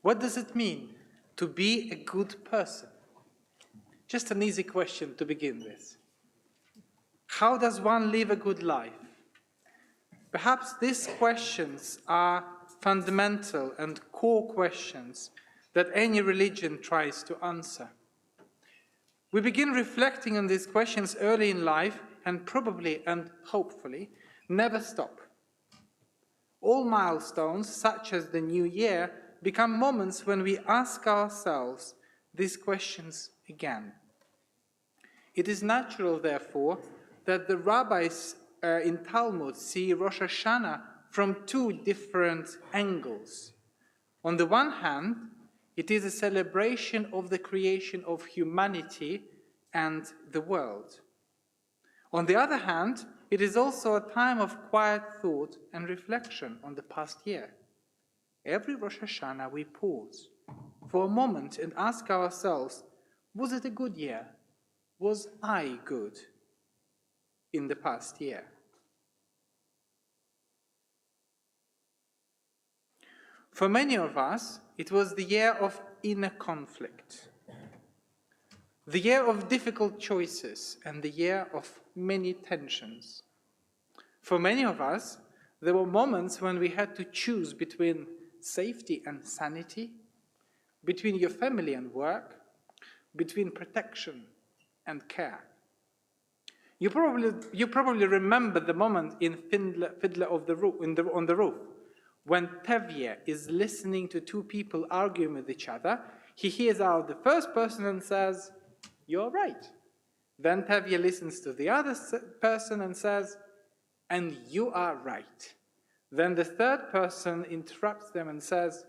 What does it mean to be a good person? Just an easy question to begin with. How does one live a good life? Perhaps these questions are fundamental and core questions that any religion tries to answer. We begin reflecting on these questions early in life and probably and hopefully never stop. All milestones, such as the new year, become moments when we ask ourselves these questions again. It is natural, therefore, that the rabbis in Talmud see Rosh Hashanah from two different angles. On the one hand, it is a celebration of the creation of humanity and the world. On the other hand, it is also a time of quiet thought and reflection on the past year. Every Rosh Hashanah we pause for a moment and ask ourselves, was it a good year? Was I good in the past year? For many of us, it was the year of inner conflict, the year of difficult choices, and the year of many tensions. For many of us, there were moments when we had to choose between safety and sanity, between your family and work, between protection and care. You probably remember the moment in Fiddler on the Roof, when Tevye is listening to two people arguing with each other. He hears out the first person and says, "You're right." Then Tevye listens to the other person and says, "And you are right." Then the third person interrupts them and says,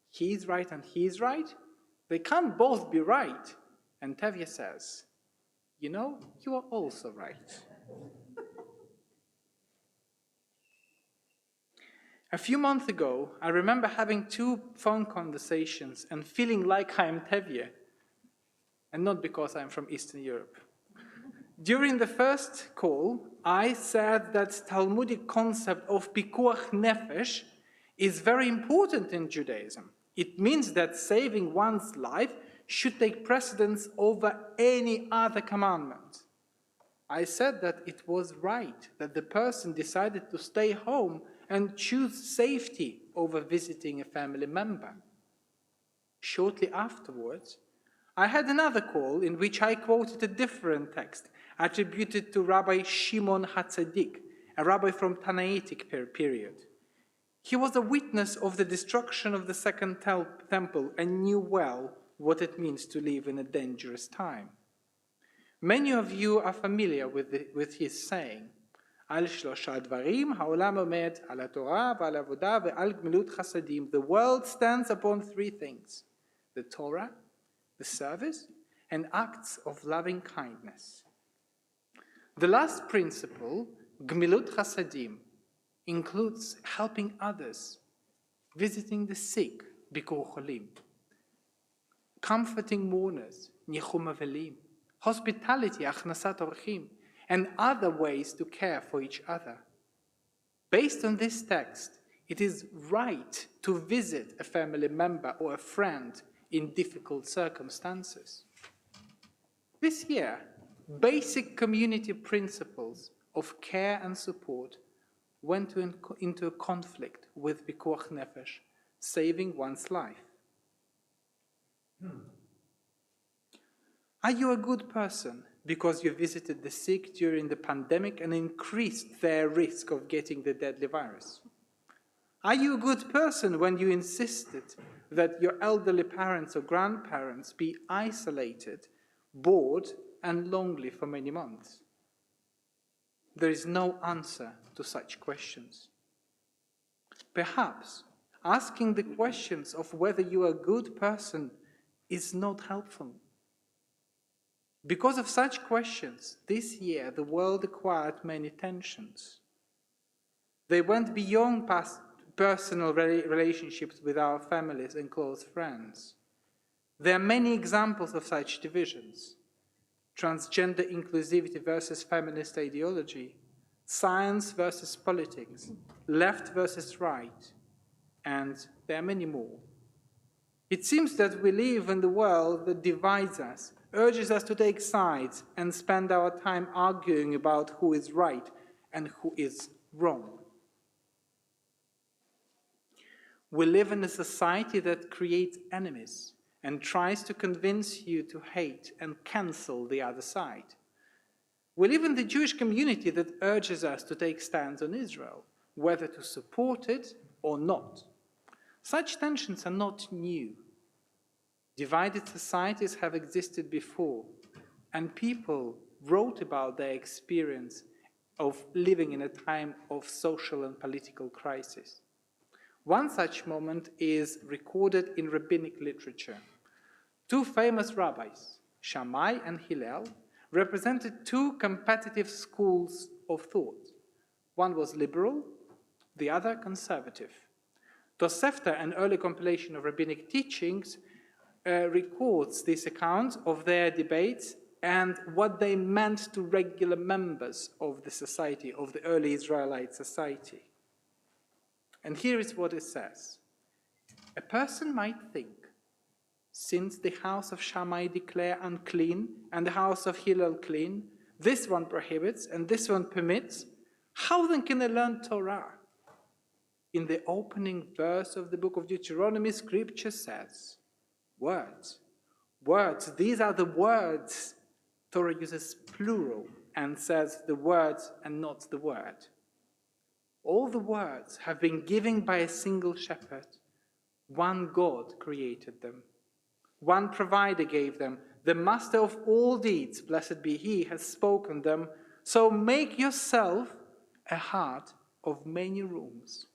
"He's right and he's right? They can't both be right." And Tevye says, "You know, you are also right." A few months ago, I remember having two phone conversations and feeling like I am Tevye, and not because I'm from Eastern Europe. During the first call, I said that Talmudic concept of pikuach nefesh is very important in Judaism. It means that saving one's life should take precedence over any other commandment. I said that it was right that the person decided to stay home and choose safety over visiting a family member. Shortly afterwards, I had another call in which I quoted a different text attributed to Rabbi Shimon HaTzadik, a rabbi from Tanaitic period. He was a witness of the destruction of the Second Temple and knew well what it means to live in a dangerous time. Many of you are familiar with his saying, "Al shlosha dvarim ha'olam omed, al haTorah v'al avodah ve'al gmilut chasadim." The world stands upon three things: the Torah, the service, and acts of loving kindness. The last principle, gmilut chasadim, includes helping others, visiting the sick, bikur cholim, comforting mourners, nichum avelim, hospitality, achnasat orchim, and other ways to care for each other. Based on this text, it is right to visit a family member or a friend in difficult circumstances. This year, basic community principles of care and support went into a conflict with pikuach nefesh, saving one's life. Are you a good person because you visited the sick during the pandemic and increased their risk of getting the deadly virus? Are you a good person when you insisted that your elderly parents or grandparents be isolated, bored, and lonely for many months? There is no answer to such questions. Perhaps asking the questions of whether you are a good person is not helpful. Because of such questions, this year the world acquired many tensions. They went beyond past personal relationships with our families and close friends. There are many examples of such divisions: transgender inclusivity versus feminist ideology, science versus politics, left versus right, and there are many more. It seems that we live in the world that divides us, urges us to take sides and spend our time arguing about who is right and who is wrong. We live in a society that creates enemies and tries to convince you to hate and cancel the other side. We live in the Jewish community that urges us to take stands on Israel, whether to support it or not. Such tensions are not new. Divided societies have existed before, and people wrote about their experience of living in a time of social and political crisis. One such moment is recorded in rabbinic literature. Two famous rabbis, Shammai and Hillel, represented two competitive schools of thought. One was liberal, the other conservative. Tosefta, an early compilation of rabbinic teachings, records this account of their debates and what they meant to regular members of the society, of the early Israelite society. And here is what it says. A person might think, since the house of Shammai declare unclean and the house of Hillel clean, this one prohibits and this one permits, how then can I learn Torah? In the opening verse of the book of Deuteronomy, scripture says, words, these are the words. Torah uses plural and says the words and not the word. All the words have been given by a single shepherd. One God created them. One provider gave them. The master of all deeds, blessed be he, has spoken them. So make yourself a heart of many rooms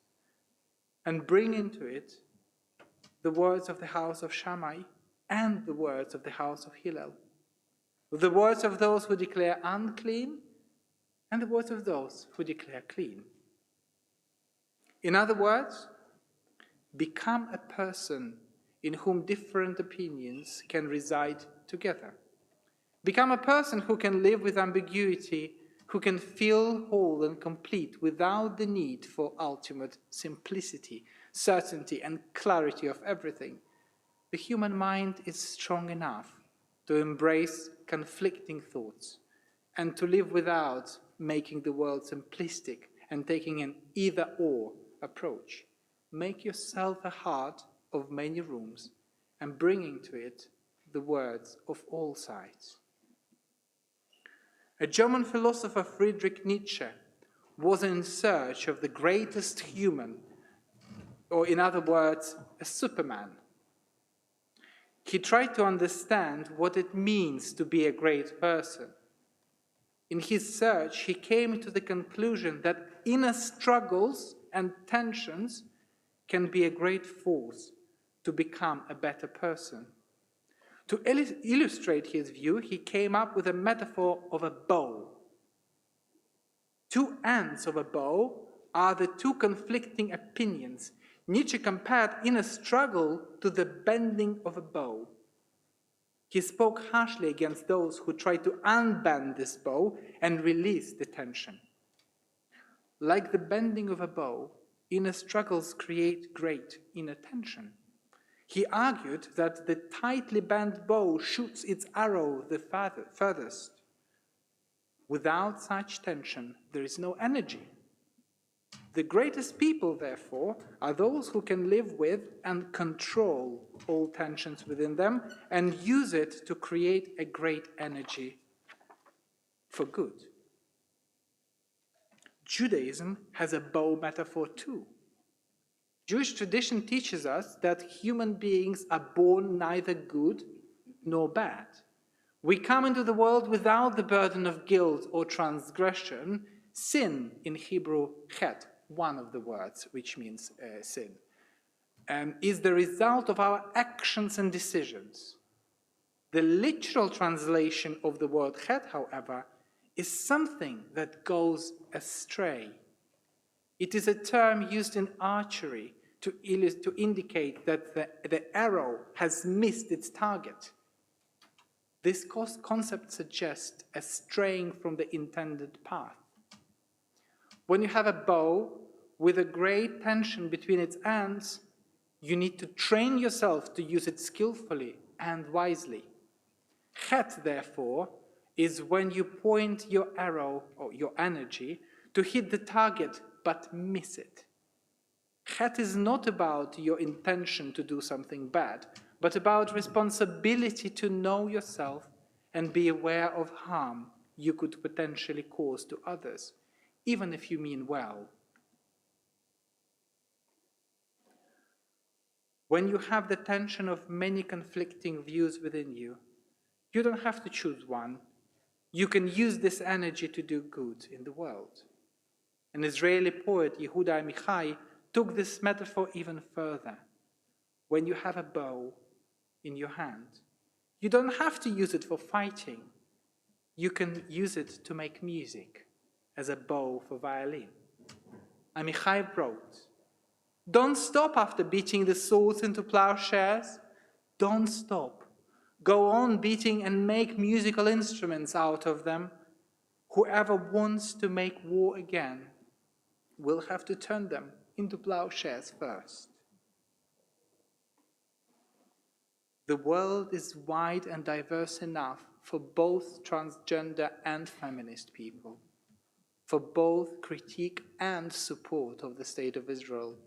and bring into it the words of the house of Shammai and the words of the house of Hillel, the words of those who declare unclean and the words of those who declare clean. In other words, become a person in whom different opinions can reside together. Become a person who can live with ambiguity, who can feel whole and complete without the need for ultimate simplicity, certainty, and clarity of everything. The human mind is strong enough to embrace conflicting thoughts and to live without making the world simplistic and taking an either-or approach. Make yourself a heart of many rooms and bring into it the words of all sides. A German philosopher, Friedrich Nietzsche, was in search of the greatest human, or in other words, a Superman. He tried to understand what it means to be a great person. In his search, he came to the conclusion that inner struggles and tensions can be a great force to become a better person. To illustrate his view, he came up with a metaphor of a bow. Two ends of a bow are the two conflicting opinions. Nietzsche compared inner struggle to the bending of a bow. He spoke harshly against those who tried to unbend this bow and release the tension. Like the bending of a bow, inner struggles create great inner tension. He argued that the tightly bent bow shoots its arrow the furthest. Without such tension, there is no energy. The greatest people, therefore, are those who can live with and control all tensions within them and use it to create a great energy for good. Judaism has a bow metaphor too. Jewish tradition teaches us that human beings are born neither good nor bad. We come into the world without the burden of guilt or transgression. Sin, in Hebrew, chet, one of the words which means sin, is the result of our actions and decisions. The literal translation of the word chet, however, is something that goes astray. It is a term used in archery to indicate that the arrow has missed its target. This concept suggests a straying from the intended path. When you have a bow with a great tension between its ends, You need to train yourself to use it skillfully and wisely. Chet, therefore, is when you point your arrow or your energy to hit the target but miss it. Chet is not about your intention to do something bad, but about responsibility to know yourself and be aware of harm you could potentially cause to others, even if you mean well. When you have the tension of many conflicting views within you, you don't have to choose one. You can use this energy to do good in the world. An Israeli poet, Yehuda Amichai, took this metaphor even further. When you have a bow in your hand, you don't have to use it for fighting. You can use it to make music, as a bow for violin. Amichai wrote, "Don't stop after beating the swords into plowshares. Don't stop. Go on beating and make musical instruments out of them. Whoever wants to make war again will have to turn them into plowshares first." The world is wide and diverse enough for both transgender and feminist people, for both critique and support of the State of Israel,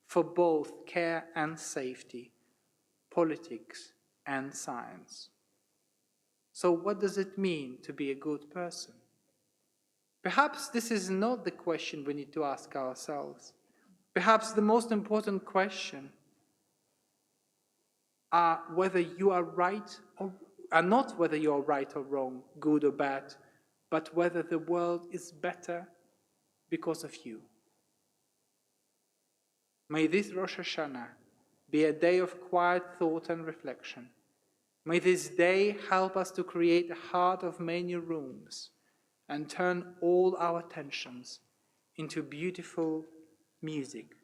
for both care and safety, politics and science. So what does it mean to be a good person? Perhaps this is not the question we need to ask ourselves. Perhaps the most important question are whether you are right or are not whether you are right or wrong, good or bad, but whether the world is better because of you. May this Rosh Hashanah be a day of quiet thought and reflection. May this day help us to create a heart of many rooms and turn all our tensions into beautiful music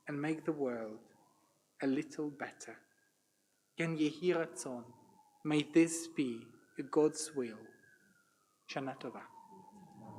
and make the world a little better. Yen Yehi Ratzon, may this be God's will. Shana Tovah.